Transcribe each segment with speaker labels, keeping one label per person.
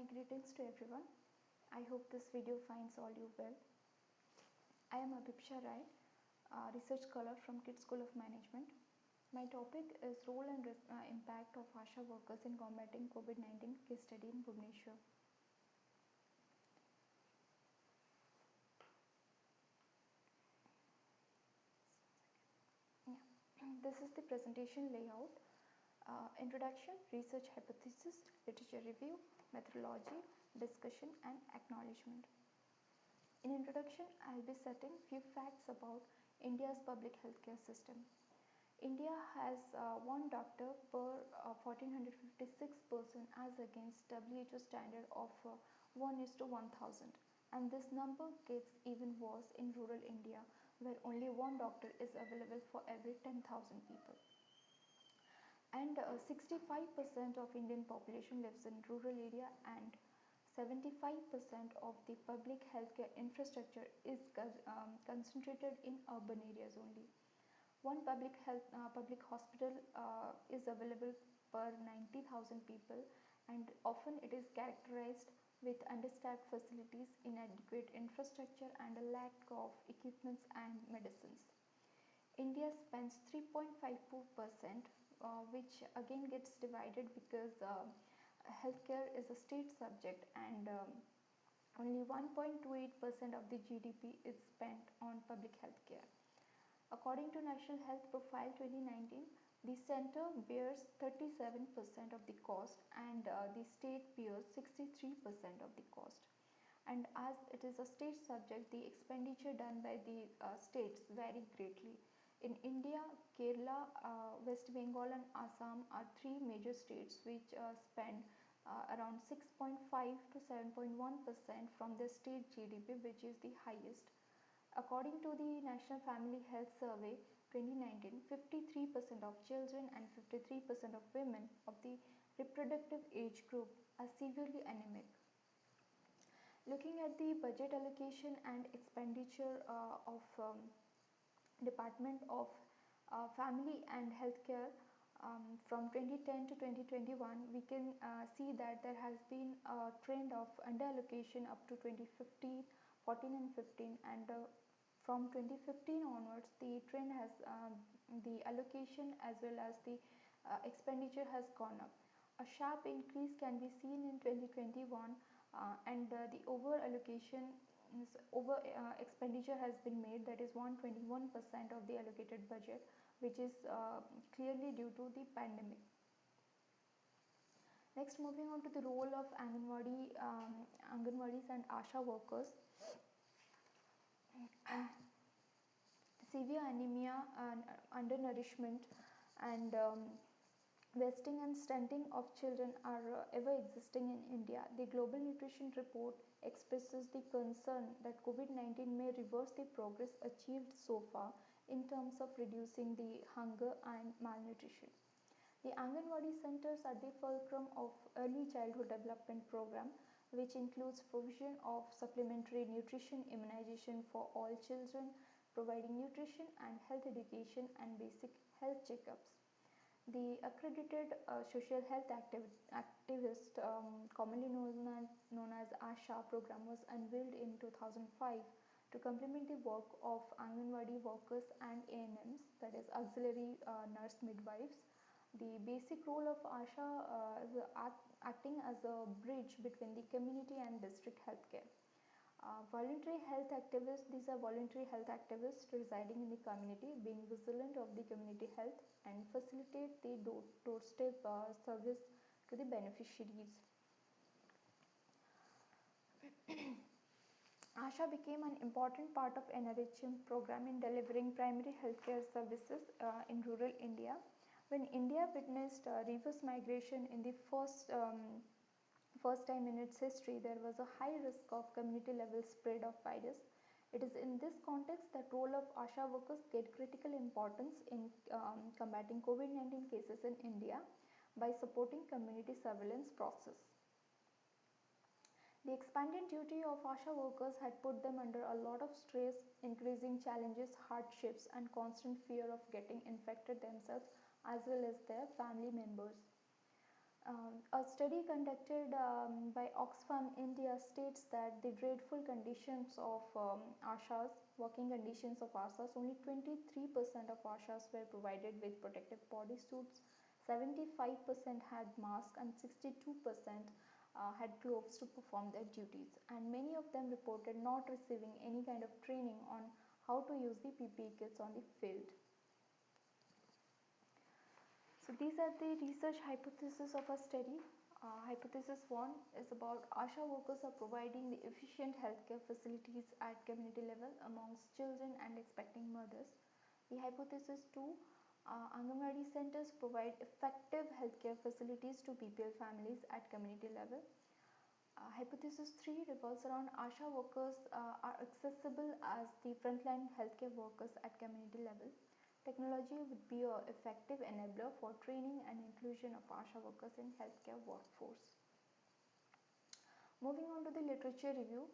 Speaker 1: My greetings to everyone. I hope this video finds all you well. I am Abhiksha Rai, research scholar from KIT School of Management. My topic is role and impact of ASHA workers in combating COVID-19 case study in Bhubaneswar. This is the presentation layout. Introduction, research hypothesis, literature review, methodology, discussion and acknowledgement. In introduction, I will be setting few facts about India's public healthcare system. India has one doctor per 1456 person as against WHO standard of 1 is to 1000, and this number gets even worse in rural India where only one doctor is available for every 10,000 people. And 65% of Indian population lives in rural area and 75% of the public healthcare infrastructure is concentrated in urban areas only. One public hospital is available per 90,000 people, and often it is characterized with understaffed facilities, inadequate infrastructure and a lack of equipments and medicines. India spends 3.54%, which again gets divided because healthcare is a state subject and only 1.28% of the GDP is spent on public healthcare. According to National Health Profile 2019, the center bears 37% of the cost and the state bears 63% of the cost. And as it is a state subject, the expenditure done by the states vary greatly. In India, Kerala, West Bengal and Assam are three major states which spend around 6.5 to 7.1% from their state GDP, which is the highest. According to the National Family Health Survey 2019, 53% of children and 53% of women of the reproductive age group are severely anemic. Looking at the budget allocation and expenditure of Department of Family and Healthcare from 2010 to 2021, we can see that there has been a trend of underallocation up to 2015, 14 and 15, and from 2015 onwards the trend has the allocation as well as the expenditure has gone up. A sharp increase can be seen in 2021 and the over allocation expenditure has been made, that is 121% of the allocated budget, which is clearly due to the pandemic. Next, moving on to the role of Anganwadis and ASHA workers. Severe anemia and undernourishment and wasting and stunting of children are ever existing in India. The Global Nutrition Report expresses the concern that COVID-19 may reverse the progress achieved so far in terms of reducing the hunger and malnutrition. The Anganwadi centers are the fulcrum of early childhood development program, which includes provision of supplementary nutrition immunization for all children, providing nutrition and health education and basic health checkups. The accredited social health activist, commonly known as ASHA program, was unveiled in 2005 to complement the work of Anganwadi workers and ANMs, that is auxiliary nurse midwives. The basic role of ASHA is acting as a bridge between the community and district healthcare. Voluntary health activists, these are voluntary health activists residing in the community, being vigilant of the community health and facilitate the doorstep service to the beneficiaries. ASHA became an important part of NRHM program in delivering primary healthcare services in rural India. When India witnessed reverse migration in the first time in its history, there was a high risk of community level spread of virus. It is in this context that role of ASHA workers get critical importance in combating COVID-19 cases in India by supporting community surveillance process. The expanded duty of ASHA workers had put them under a lot of stress, increasing challenges, hardships and constant fear of getting infected themselves as well as their family members. A study conducted by Oxfam India states that the dreadful conditions of ASHAs, working conditions of ASHAs, only 23% of ASHAs were provided with protective bodysuits, 75% had masks, and 62% had gloves to perform their duties. And many of them reported not receiving any kind of training on how to use the PPE kits on the field. So these are the research hypotheses of a study. Hypothesis 1 is about ASHA workers are providing the efficient healthcare facilities at community level amongst children and expecting mothers. The hypothesis 2, Anganwadi centers provide effective healthcare facilities to PPL families at community level. Hypothesis 3 revolves around ASHA workers are accessible as the frontline healthcare workers at community level. Technology would be an effective enabler for training and inclusion of ASHA workers in healthcare workforce. Moving on to the literature review,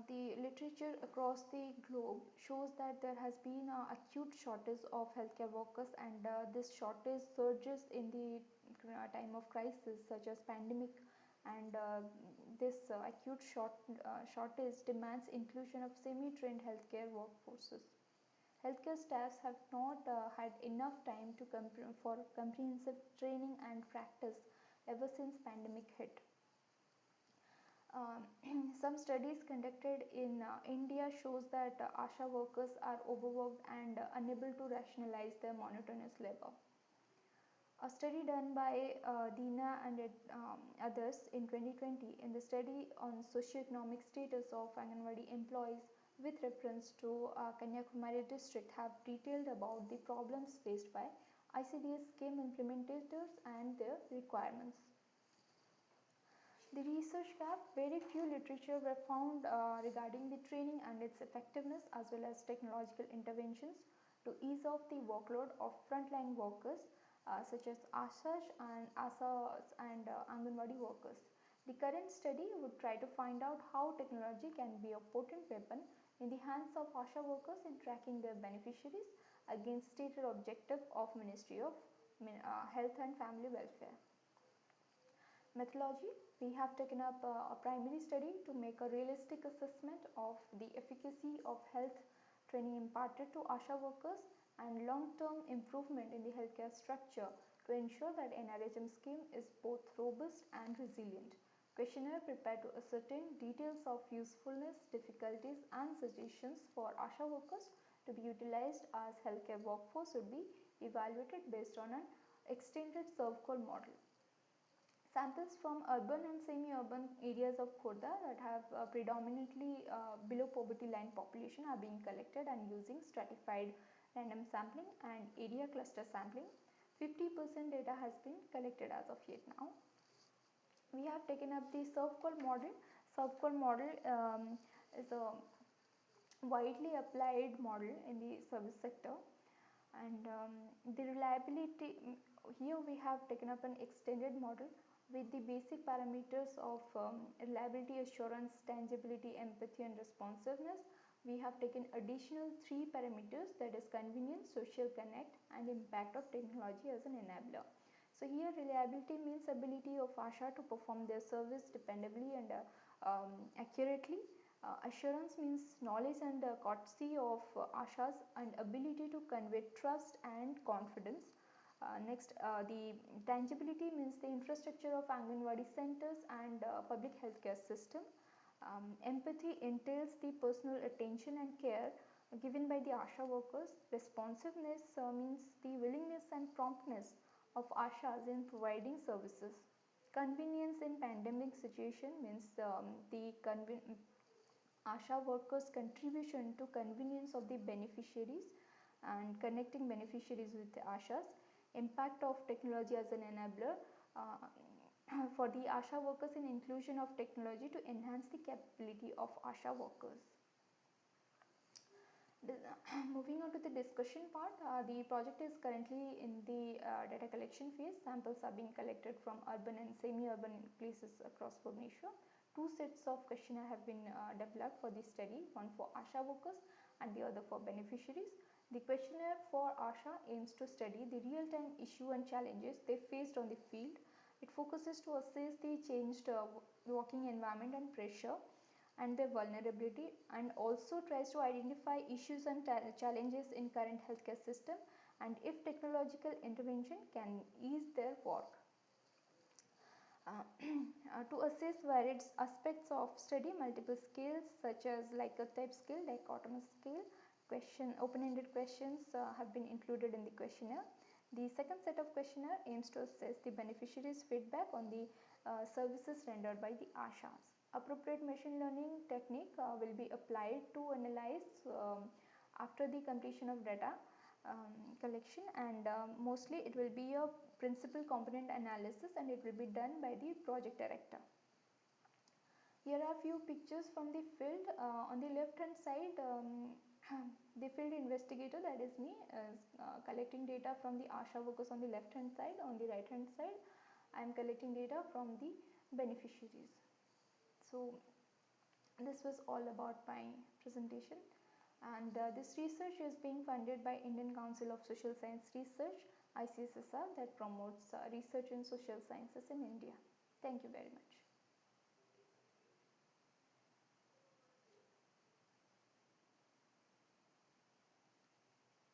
Speaker 1: the literature across the globe shows that there has been an acute shortage of healthcare workers, and this shortage surges in the time of crisis such as pandemic, and this acute shortage demands inclusion of semi-trained healthcare workforces. Healthcare staffs have not had enough time for comprehensive training and practice ever since pandemic hit. Some studies conducted in India shows that ASHA workers are overworked and unable to rationalize their monotonous labor. A study done by Dina and others in 2020, in the study on socioeconomic status of Anganwadi employees with reference to Kanyakumari district, have detailed about the problems faced by ICDS scheme implementators and their requirements. The research gap: very few literature were found regarding the training and its effectiveness, as well as technological interventions to ease off the workload of frontline workers such as ASHAs and Anganwadi workers. The current study would try to find out how technology can be a potent weapon in the hands of ASHA workers in tracking their beneficiaries against stated objective of Ministry of Health and Family Welfare. Methodology: we have taken up a primary study to make a realistic assessment of the efficacy of health training imparted to ASHA workers and long-term improvement in the healthcare structure to ensure that NRHM scheme is both robust and resilient. Questionnaire prepared to ascertain details of usefulness, difficulties and suggestions for ASHA workers to be utilized as healthcare workforce would be evaluated based on an extended serve call model. Samples from urban and semi-urban areas of Khordha that have predominantly below poverty line population are being collected and using stratified random sampling and area cluster sampling. 50% data has been collected as of yet now. We have taken up the serve call model. Serve call model is a widely applied model in the service sector, and the reliability, here we have taken up an extended model with the basic parameters of reliability, assurance, tangibility, empathy and responsiveness. We have taken additional 3 parameters, that is convenience, social connect and impact of technology as an enabler. So here reliability means ability of ASHA to perform their service dependably and accurately. Assurance means knowledge and courtesy of ASHAs and ability to convey trust and confidence. Next, the tangibility means the infrastructure of Anganwadi centers and public healthcare system. Empathy entails the personal attention and care given by the ASHA workers. Responsiveness means the willingness and promptness of ASHAs in providing services. Convenience in pandemic situation means the ASHA workers' contribution to convenience of the beneficiaries and connecting beneficiaries with the ASHAs. Impact of technology as an enabler for the ASHA workers in inclusion of technology to enhance the capability of ASHA workers. Moving on to the discussion part, the project is currently in the data collection phase. Samples are being collected from urban and semi-urban places across Bhubaneswar. 2 sets of questionnaire have been developed for this study, one for ASHA workers and the other for beneficiaries. The questionnaire for ASHA aims to study the real-time issue and challenges they faced on the field. It focuses to assess the changed working environment and pressure and their vulnerability, and also tries to identify issues and challenges in current healthcare system and if technological intervention can ease their work. uh, to assess varied aspects of study, multiple skills such as like a type skill, dichotomous skill, open-ended questions have been included in the questionnaire. The second set of questionnaire aims to assess the beneficiaries' feedback on the services rendered by the ASHAs. Appropriate machine learning technique will be applied to analyze after the completion of data collection, and mostly it will be a principal component analysis and it will be done by the project director. Here are few pictures from the field. On the left hand side, the field investigator, that is me, is collecting data from the ASHA workers on the left hand side. On the right hand side, I am collecting data from the beneficiaries. So this was all about my presentation, and this research is being funded by Indian Council of Social Science Research, ICSSR, that promotes research in social sciences in India. Thank you very much.